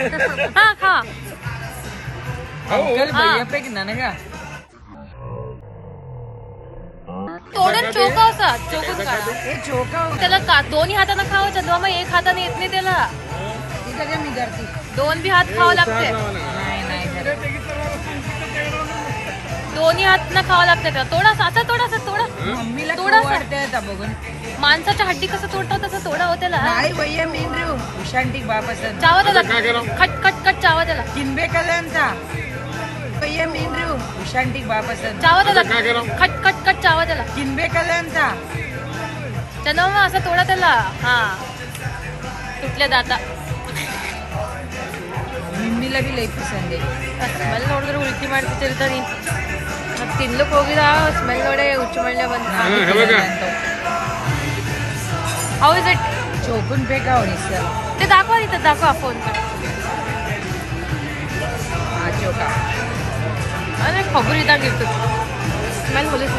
ಹಾ ಹಾ अंकल भैया पे की ननगा तोडून चोका असा चोकून काढा हे चोका त्याला दोन्ही हाताने खावं चंद्रमा मग एक हाताने येत नाही त्याला ठीक आहे मी करते दोन बी हात खावं लागते नाही नाही दोन्ही हातनं खावं लागते त्याला थोडासा असा थोडासा थोडा मम्मीला थोडासा. वाटते आता बघून माणसाच्या हड्डी कसं तोडतो तसं तोडा हो त्याला नाही भैया मेन रे उशांटी बापासन चावा त्याला खट खट खट चावा त्याला किनबेकल्यांचा भैया मेन रे उशांटी बापासन चावा त्याला खट खट खट चावा त्याला किनबेकल्यांचा चंद्रमा असं तोडा त्याला हा तुटल्या दाता मम्मीला भी लई पसंद आहे ಸ್ಮೆಲ್ ನೋಡಿದ್ರೆ ಉಲ್ಟಿ ಮಾಡ್ತಿರ್ತಾರೆ ಮತ್ತೆ ತಿನ್ಲಕ್ಕೆ ಹೋಗಿದ ಸ್ಮೆಲ್ ನೋಡೇ ಹುಚ್ಚು ಮಳ್ಳೆ ಬಂದ ಹೌ ಇಸ್ ಇಟ್ चोकून फेकावणी सर ते दाखवा इथं दाखवा फोन हा चोका अरे खबर इथं गिरतो स्मेल बोलत